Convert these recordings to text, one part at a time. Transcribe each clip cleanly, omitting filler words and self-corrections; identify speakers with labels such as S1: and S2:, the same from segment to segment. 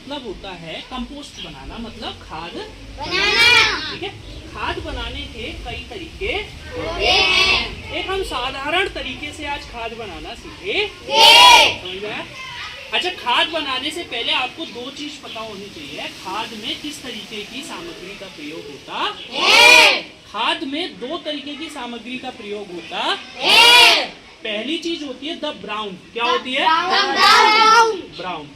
S1: मतलब होता है कंपोस्ट बनाना, मतलब खाद
S2: बनाना।
S1: ठीक है। खाद बनाने के कई तरीके होते हैं। एक हम साधारण तरीके से आज खाद बनाना सीखे, समझ में आया? अच्छा, खाद बनाने से पहले आपको दो चीज पता होनी चाहिए। खाद में किस तरीके की सामग्री का प्रयोग होता है? खाद में दो तरीके की सामग्री का प्रयोग होता है। पहली चीज होती है द ब्राउन। क्या होती है? ब्राउन।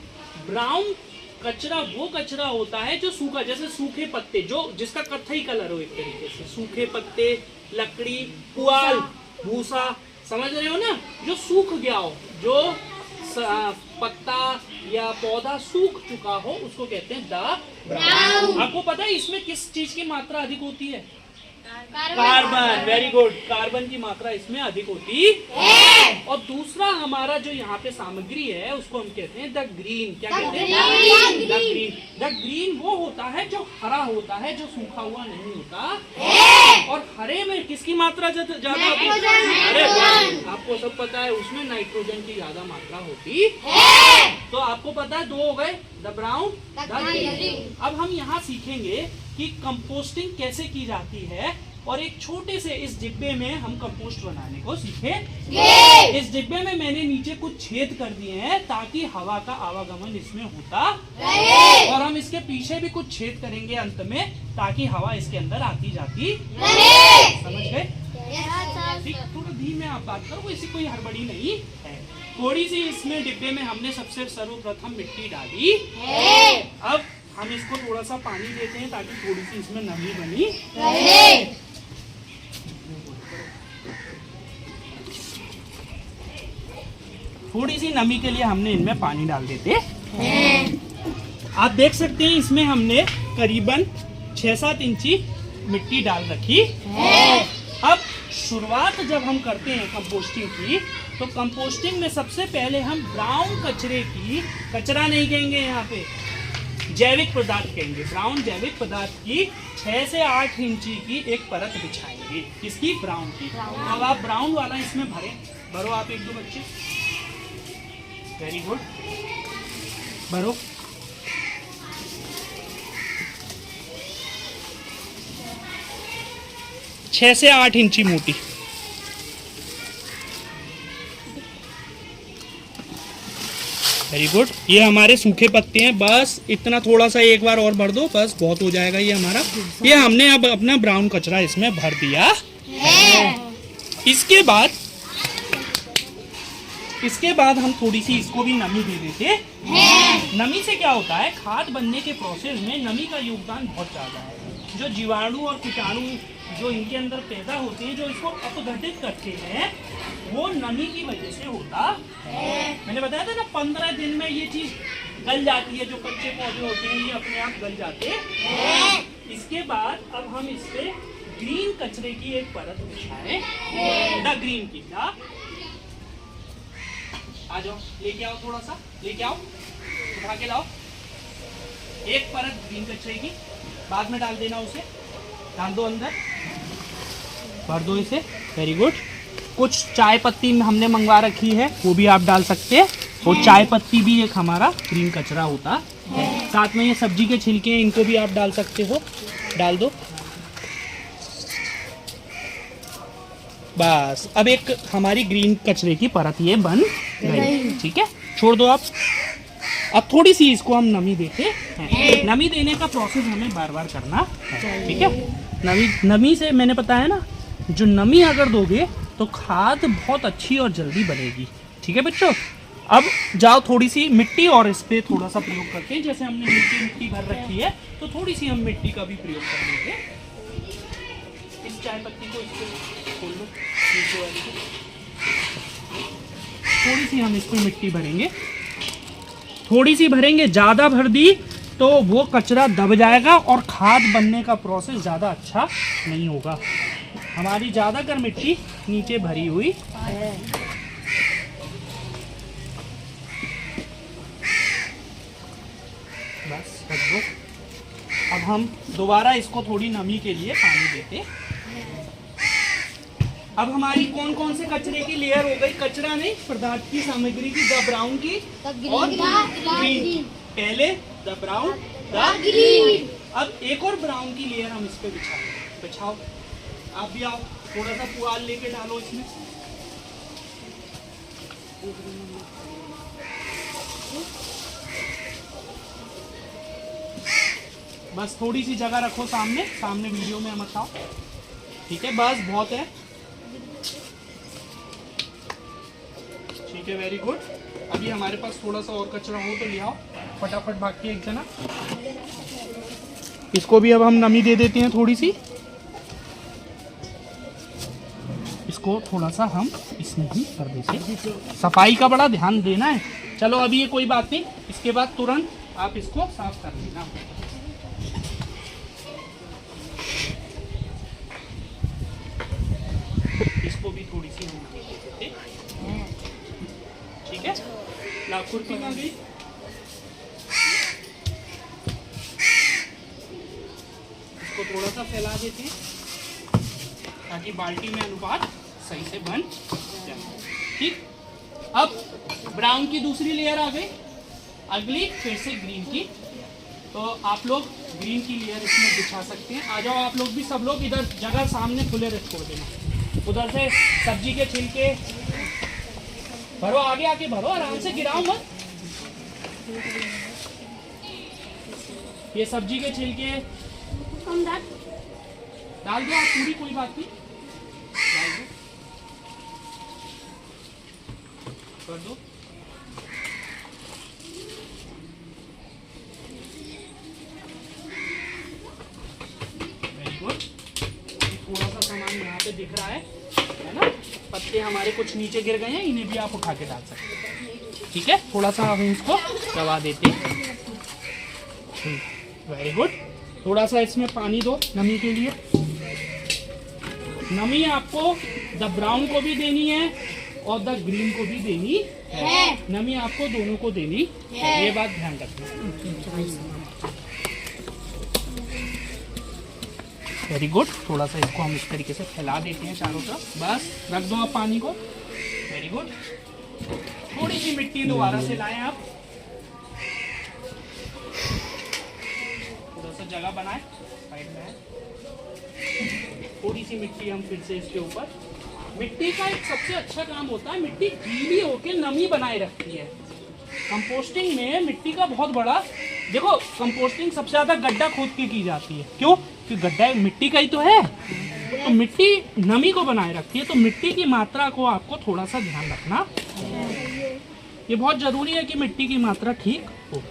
S1: ब्राउन कचरा वो कचरा होता है जो सूखा, जैसे सूखे पत्ते, जो जिसका कत्थई कलर हो, एक तरीके से सूखे पत्ते, लकड़ी, पुआल, भूसा, समझ रहे हो ना? जो सूख गया हो, जो पत्ता या पौधा सूख चुका हो, उसको कहते हैं द ब्राउन। आपको पता है इसमें किस चीज की मात्रा अधिक होती है? कार्बन। वेरी गुड, कार्बन की मात्रा इसमें अधिक होती है। और दूसरा हमारा जो यहाँ पे सामग्री है उसको हम कहते हैं द ग्रीन। क्या कहते हैं? The green. द ग्रीन वो होता है जो हरा होता है, जो सूखा हुआ नहीं होता। और हरे में किसकी मात्रा ज्यादा होती है? अरे आपको सब पता है, उसमें नाइट्रोजन की ज्यादा मात्रा होती है। तो आपको पता है, दो हो गए, द ब्राउन, द ग्रीन। अब हम यहाँ सीखेंगे कि कंपोस्टिंग कैसे की जाती है, और एक छोटे से इस डिब्बे में हम कंपोस्ट बनाने को सीखेंगे। इस डिब्बे में मैंने नीचे कुछ छेद कर दिए हैं ताकि हवा का आवागमन इसमें होता रहे। और हम इसके पीछे भी कुछ छेद करेंगे अंत में, ताकि हवा इसके अंदर आती जाती रहे। समझ गए? ठीक, थोड़ा धीमे आप बात करो, ऐसी कोई हड़बड़ी नहीं है। थोड़ी सी इसमें डिब्बे में हमने सबसे सर्वप्रथम मिट्टी डाली है। अब हम इसको थोड़ा सा पानी देते हैं ताकि थोड़ी सी इसमें नमी बनी रहे। थोड़ी सी नमी के लिए हमने इनमें पानी डाल देते हैं। आप देख सकते हैं इसमें हमने करीबन 6-7 इंची मिट्टी डाल रखी है। अब शुरुआत जब हम करते हैं कंपोस्टिंग की, तो कंपोस्टिंग में सबसे पहले हम ब्राउन कचरे की, कचरा नहीं कहेंगे यहाँ पे, जैविक पदार्थ कहेंगे, ब्राउन जैविक पदार्थ की 6 से 8 इंची की एक परत बिछाएंगे। किसकी? ब्राउन की। अब आप ब्राउन वाला इसमें भरो आप, एक दो बच्चे, वेरी गुड, भरो। छह से 8 इंची मोटी। Very good. ये हमारे सूखे पत्ते हैं, बस इतना, थोड़ा सा एक बार और भर दो, बस बहुत हो जाएगा ये हमारा। ये हमने अब अपना ब्राउन कचरा इसमें भर दिया है। इसके बाद हम थोड़ी सी इसको भी नमी दे देते हैं। नमी से क्या होता है, खाद बनने के प्रोसेस में नमी का योगदान बहुत ज्यादा है। जो जीवाणु और कीटाणु जो इनके अंदर पैदा होते हैं, जो इसको अपघटित करते हैं, वो नमी की वजह से होता है। मैंने बताया था ना, 15 दिन में ये चीज गल जाती है। जो कच्चे पौधे होते हैं ये अपने आप गल जाते हैं। इसके बाद अब हम इस पे ग्रीन कचरे की एक परत बिछाएं, द ग्रीन की। क्या? आ जाओ, लेके आओ, थोड़ा सा लेके आओ, उठा के लाओ। एक परत ग्रीन कचरे की, बाद में डाल देना, उसे डाल दो अंदर, भर दो इसे। Very good. कुछ चाय पत्ती हमने मंगवा रखी है, वो भी आप डाल सकते हैं। वो चाय पत्ती भी एक हमारा ग्रीन कचरा होता है। साथ में ये सब्जी के छिलके हैं, इनको भी आप डाल सकते हो, डाल दो। बस अब एक हमारी ग्रीन कचरे की परत ये बन गई। ठीक है, छोड़ दो आप। अब थोड़ी सी इसको हम नमी देते हैं। नमी देने का प्रोसेस हमें बार बार करना है। ठीक है, नमी से मैंने बताया ना, जो नमी अगर दोगे तो खाद बहुत अच्छी और जल्दी बनेगी। ठीक है बच्चों, अब जाओ थोड़ी सी मिट्टी और इस पे थोड़ा सा प्रयोग करते हैं। जैसे हमने मिट्टी भर रखी है, तो थोड़ी सी हम मिट्टी का भी प्रयोग कर लेंगे। इस चाय पत्ती को इसको खोल लो, थोड़ी सी हम इस पे मिट्टी भरेंगे। थोड़ी सी भरेंगे, ज़्यादा भर दी तो वो कचरा दब जाएगा और खाद बनने का प्रोसेस ज़्यादा अच्छा नहीं होगा। हमारी ज़्यादातर मिट्टी नीचे भरी हुई है। बस रख दो। अब हम दोबारा इसको थोड़ी नमी के लिए पानी देते। अब हमारी कौन कौन से कचरे की लेयर हो गई? कचरा नहीं, पदार्थ की सामग्री की, द ब्राउन की और ग्रीन। पहले द ब्राउन द ग्रीन। अब एक और ब्राउन की लेयर हम इस पे बिछाओ। आप भी आओ, थोड़ा सा पुआल लेके डालो इसमें। बस थोड़ी सी जगह रखो सामने वीडियो में मत आओ, ठीक है? बस बहुत है, ठीक है, वेरी गुड। अभी हमारे पास थोड़ा सा और कचरा हो तो ले आओ, फटाफट भाग के एक जना। इसको भी अब हम नमी दे देते हैं थोड़ी सी। इसको थोड़ा सा हम इसमें ही कर देते। सफाई का बड़ा ध्यान देना है। चलो अभी ये कोई बात नहीं, इसके बाद तुरंत आप इसको साफ कर लेना। इसको भी थोड़ी सी हम नमी दे देते, ठीक है? ला खुरपी में भी इसको थोड़ा सा फैला देते हैं ताकि बाल्टी में अनुपात सही से बन जाए, ठीक? अब ब्राउन की दूसरी लेयर आ गई, अगली फिर से ग्रीन की। तो आप लोग ग्रीन की लेयर इसमें बिछा सकते हैं। आ जाओ आप लोग भी, सब लोग इधर जगह सामने खुले छोड़ देना। उधर से सब्जी के छिलके भरो, आगे आके भरो, आराम से गिराओ मत। ये सब्जी के छिलके डाल दो आप पूरी, कोई बात नहीं, डाल दो, कर दो। Very good. थोड़ा सा सामान यहाँ पे दिख रहा है ना? पत्ते हमारे कुछ नीचे गिर गए हैं, इन्हें भी आप उठा के डाल सकते हैं, ठीक है? थोड़ा सा हम इसको दबा देते हैं। Very good. थोड़ा सा इसमें पानी दो नमी के लिए। नमी आपको द ब्राउन को भी देनी है और द ग्रीन को भी देनी है। नमी आपको दोनों को देनी है, ये बात ध्यान रखना। Very good. थोड़ा सा इसको हम इस तरीके से फैला देते हैं चारों तरफ। बस रख दो आप पानी को। Very good. थोड़ी सी मिट्टी दोबारा से लाएं आप, थोड़ा सा जगह बनाए साइड में। थोड़ी सी मिट्टी हम फिर से इसके ऊपर। मिट्टी का एक सबसे अच्छा काम होता है, मिट्टी गीली होकर नमी बनाए रखती है। कंपोस्टिंग में मिट्टी का बहुत बड़ा, देखो कंपोस्टिंग सबसे ज्यादा गड्ढा खोद के की जाती है। क्यों? क्योंकि गड्ढा मिट्टी का ही तो है, तो मिट्टी नमी को बनाए रखती है। तो मिट्टी की मात्रा को आपको थोड़ा सा ध्यान रखना, ये बहुत जरूरी है कि मिट्टी की मात्रा ठीक हो।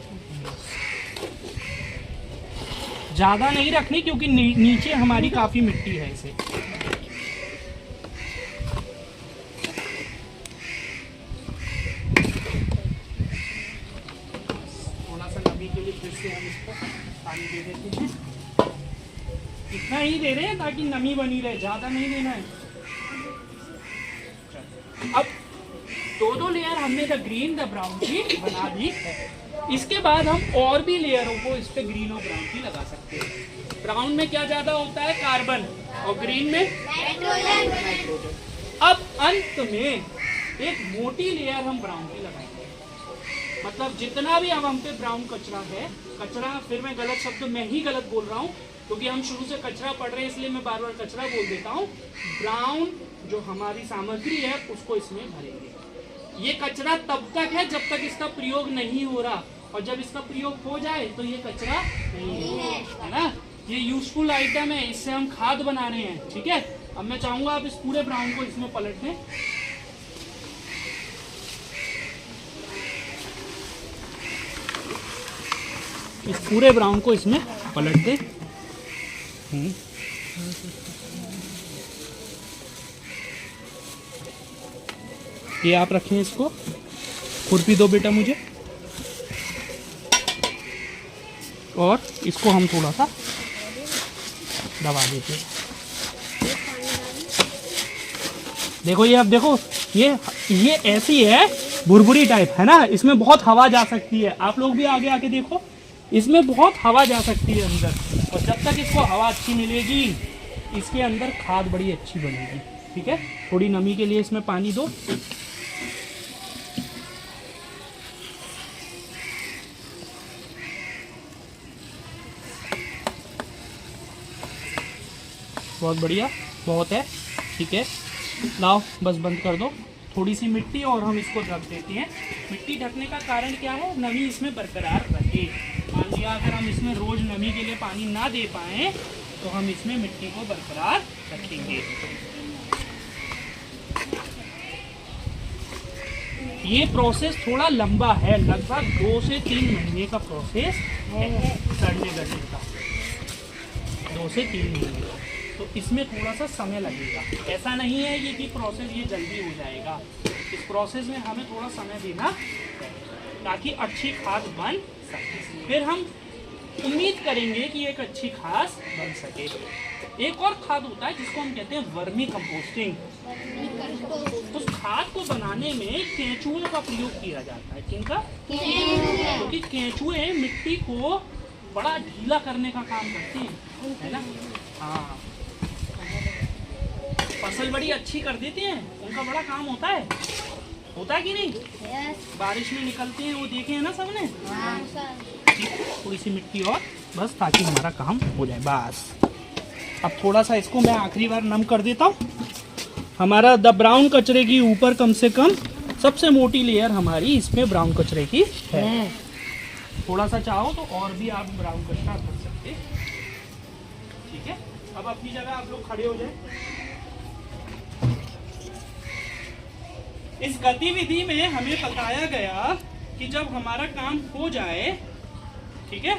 S1: ज्यादा नहीं रखनी क्योंकि नीचे हमारी काफी मिट्टी है इसे। थोड़ा सा नमी के लिए फिर से हम इसको पानी दे देते हैं। इतना ही दे रहे हैं ताकि नमी बनी रहे, ज्यादा नहीं देना है। अब दो लेयर हमने द ग्रीन द ब्राउन की बना दी है। इसके बाद हम और भी लेयरों को इस पे ग्रीन और ब्राउन की लगा सकते हैं। ब्राउन में क्या ज्यादा होता है? कार्बन, और ग्रीन में नाइट्रोजन। अब अंत में एक मोटी लेयर हम ब्राउन की लगाएंगे। मतलब जितना भी अब हम पे ब्राउन कचरा है, कचरा, फिर मैं गलत शब्द मैं ही गलत बोल रहा हूँ क्योंकि हम शुरू से कचरा पढ़ रहे हैं इसलिए मैं बार बार कचरा बोल देता हूँ। ब्राउन जो हमारी सामग्री है उसको इसमें भरेंगे। ये कचरा तब तक है जब तक इसका प्रयोग नहीं हो रहा, और जब इसका प्रयोग हो जाए तो ये कचरा नहीं है ना। ये यूजफुल आइटम है, इससे हम खाद बना रहे हैं, ठीक है? अब मैं चाहूंगा आप इस पूरे ब्राउन को इसमें पलट दें। इस पूरे ब्राउन को इसमें पलट दें। ये आप रखें इसको। खुरपी दो बेटा मुझे, और इसको हम थोड़ा सा दबा देते हैं। देखो ये, अब देखो ये ऐसी है भुरभुरी टाइप है ना, इसमें बहुत हवा जा सकती है। आप लोग भी आगे आके देखो, इसमें बहुत हवा जा सकती है अंदर, और जब तक इसको हवा अच्छी मिलेगी इसके अंदर खाद बड़ी अच्छी बनेगी, ठीक है? थोड़ी नमी के लिए इसमें पानी दो। बहुत बढ़िया, बहुत है, ठीक है। लाओ बस बंद कर दो। थोड़ी सी मिट्टी और हम इसको ढक देते हैं। मिट्टी ढकने का कारण क्या है, नमी इसमें बरकरार रहे। मान लिया अगर हम इसमें रोज नमी के लिए पानी ना दे पाएँ तो हम इसमें मिट्टी को बरकरार रखेंगे। ये प्रोसेस थोड़ा लंबा है, लगभग 2 से 3 महीने का प्रोसेस है सड़ने गलने का, 2 से 3 महीने। तो इसमें थोड़ा सा समय लगेगा। ऐसा नहीं है ये कि प्रोसेस ये जल्दी हो जाएगा। इस प्रोसेस में हमें थोड़ा समय देना है ताकि अच्छी खाद बन सके। फिर हम उम्मीद करेंगे कि एक अच्छी खाद बन सके। एक और खाद होता है जिसको हम कहते हैं वर्मी कंपोस्टिंग। उस खाद को बनाने में केंचुओं का प्रयोग किया जाता है। किनका? क्योंकि केंचुए मिट्टी को बड़ा ढीला करने का काम करते हैं, है ना। हाँ, फसल बड़ी अच्छी कर देते हैं, उनका बड़ा काम होता है कि नहीं? बारिश में निकलते हैं, वो देखे हैं ना सबने। थोड़ी सी मिट्टी और बस, ताकि हमारा काम हो जाए बस। अब थोड़ा सा इसको मैं आखिरी बार नम कर देता हूँ। हमारा द ब्राउन कचरे की ऊपर कम से कम सबसे मोटी लेयर हमारी इसमें ब्राउन कचरे की है। थोड़ा सा चाहो तो और भी आप ब्राउन कचरा कर सकते, ठीक है। अब अपनी जगह आप लोग खड़े हो जाए। इस गतिविधि में हमें बताया गया कि जब हमारा काम हो जाए, ठीक है,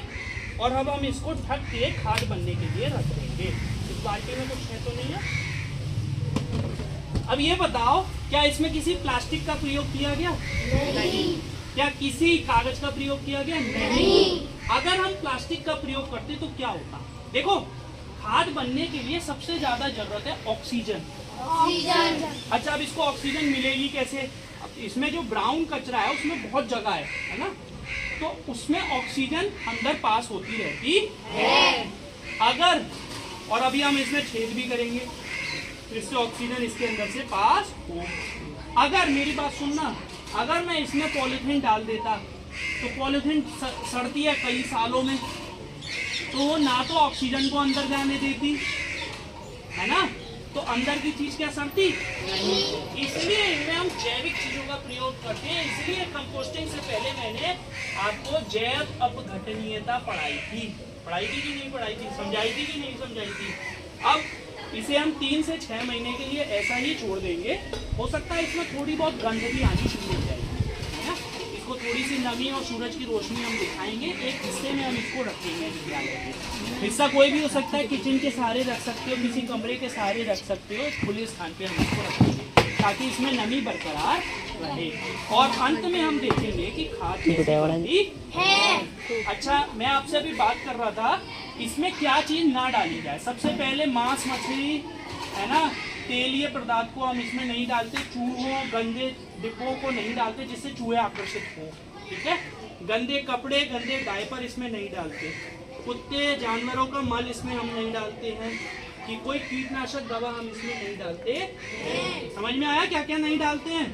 S1: और अब हम इसको ढक के खाद बनने के लिए रख देंगे। इस बाल्टी में कुछ है तो नहीं है। अब ये बताओ, क्या इसमें किसी प्लास्टिक का प्रयोग किया गया? नहीं। क्या किसी कागज का प्रयोग किया गया? नहीं। अगर हम प्लास्टिक का प्रयोग करते तो क्या होता? देखो, खाद बनने के लिए सबसे ज्यादा जरूरत है ऑक्सीजन। अच्छा, अब इसको ऑक्सीजन मिलेगी कैसे? अब इसमें जो ब्राउन कचरा है उसमें बहुत जगह है ना, तो उसमें ऑक्सीजन अंदर पास होती रहती है। अगर, और अभी हम इसमें छेद भी करेंगे इससे ऑक्सीजन इसके अंदर से पास हो। अगर, मेरी बात सुनना, अगर मैं इसमें पॉलीथीन डाल देता तो पॉलीथीन सड़ती है कई सालों में, तो ना तो ऑक्सीजन को अंदर जाने देती है ना, तो अंदर की चीज क्या सड़ती नहीं। इसलिए इनमें हम जैविक चीजों का प्रयोग करते हैं। इसलिए कंपोस्टिंग से पहले मैंने आपको जैव अपघटनीयता पढ़ाई थी कि नहीं पढ़ाई थी, समझाई थी कि नहीं समझाई थी। अब इसे हम 3 से 6 महीने के लिए ऐसा ही छोड़ देंगे। हो सकता है इसमें थोड़ी बहुत गंध भी आनी शुरू हो जाएगी, है ना। इसको थोड़ी सी नमी और सूरज की रोशनी हम दिखाएंगे। एक हिस्से में हम इसको रखेंगे विद्यालय में। हिस्सा कोई भी हो सकता है, किचन के सहारे रख सकते हो, किसी कमरे के सहारे रख सकते हो, खुले स्थान पे हम इसको रखेंगे ताकि इसमें नमी बरकरार रहे। और अंत में हम देखेंगे कि खाद कैसे बनती है। अच्छा, मैं आपसे अभी बात कर रहा था इसमें क्या चीज ना डाली जाए। सबसे पहले मांस मछली, है ना, तेलीय पदार्थ को हम इसमें नहीं डालते। चूहों, गंदे डिब्बों को नहीं डालते जिससे चूहे आकर्षित हो, ठीक है। गंदे कपड़े, गंदे डायपर इसमें नहीं डालते। कुत्ते, जानवरों का मल इसमें हम नहीं डालते हैं। कि कोई कीटनाशक दवा हम इसमें नहीं डालते। समझ में आया क्या क्या नहीं डालते हैं?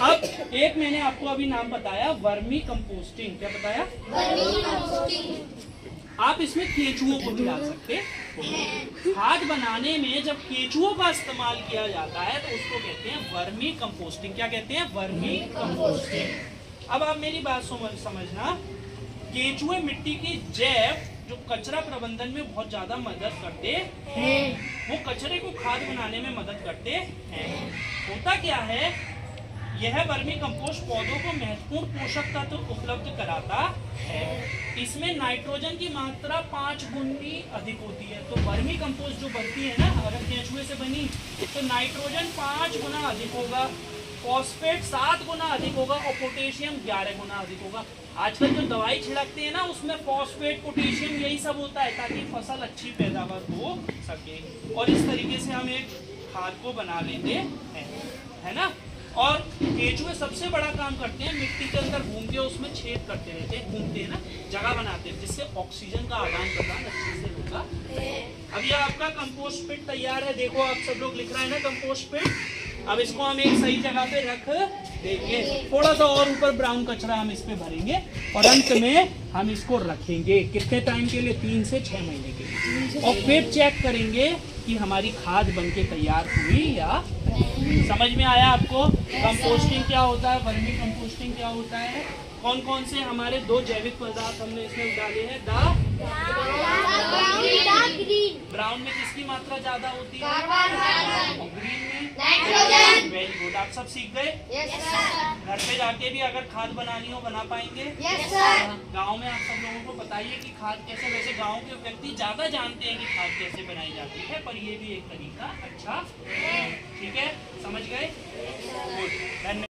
S1: अब एक मैंने आपको अभी नाम बताया, वर्मी कंपोस्टिंग। क्या बताया? Vermi composting. आप इसमें केंचुओं को भी डाल सकते हैं। खाद बनाने में जब केंचुओं का इस्तेमाल किया जाता है तो उसको कहते हैं वर्मी कंपोस्टिंग। क्या कहते हैं? Vermi composting. अब आप मेरी बात समझना, केंचुए मिट्टी की जैव जो कचरा प्रबंधन में बहुत ज्यादा मदद करते हैं, वो कचरे को खाद बनाने में मदद करते हैं। होता क्या है, यह वर्मी कंपोस्ट पौधों को महत्वपूर्ण पोषक तत्व उपलब्ध कराता है। इसमें नाइट्रोजन की मात्रा 5 गुनी अधिक होती है। तो वर्मी कंपोस्ट जो बनती है ना, अगर केंचुए से बनी तो नाइट्रोजन 5 गुना अधिक होगा, फॉस्फेट 7 गुना अधिक होगा और पोटेशियम 11 गुना अधिक होगा। आजकल जो दवाई छिड़कते हैं ना, उसमें फॉस्फेट, पोटेशियम यही सब होता है ताकि फसल अच्छी पैदावार हो सके। और इस तरीके से हम एक खाद को बना लेते हैं, है ना। और केंचुए सबसे बड़ा काम करते हैं, मिट्टी के अंदर घूमते हैं, उसमें छेद करते रहते हैं, घूमते हैं ना, जगह बनाते हैं जिससे ऑक्सीजन का आदान प्रदान अच्छे से होगा। अब ये आपका कंपोस्ट पिट तैयार है। देखो आप सब लोग लिख रहे हैं ना कंपोस्ट पिट। अब इसको हम एक सही जगह पे रख देंगे। थोड़ा सा और ऊपर ब्राउन कचरा हम इस पे भरेंगे और अंत में हम इसको रखेंगे। कितने टाइम के लिए? 3 से 6 महीने के लिए। और फिर चेक करेंगे कि हमारी खाद बनके तैयार हुई या नहीं। समझ में आया आपको? कंपोस्टिंग क्या होता है, वर्मी कंपोस्टिंग क्या होता है, कौन कौन से हमारे 2 जैविक पदार्थ हमने इसमें डाले हैं। ब्राउन में किसकी मात्रा ज्यादा होती है, और ग्रीन में नाइट्रोजन। वेरी गुड, आप सब सीख गए। घर पे जाके भी अगर खाद बनानी हो बना पाएंगे। गांव में आप सब लोगों को बताइए कि खाद कैसे, वैसे गांव के व्यक्ति ज्यादा जानते हैं कि खाद कैसे बनाई जाती है, पर ये भी एक तरीका अच्छा, ठीक है, समझ गए? गुड, धन्यवाद।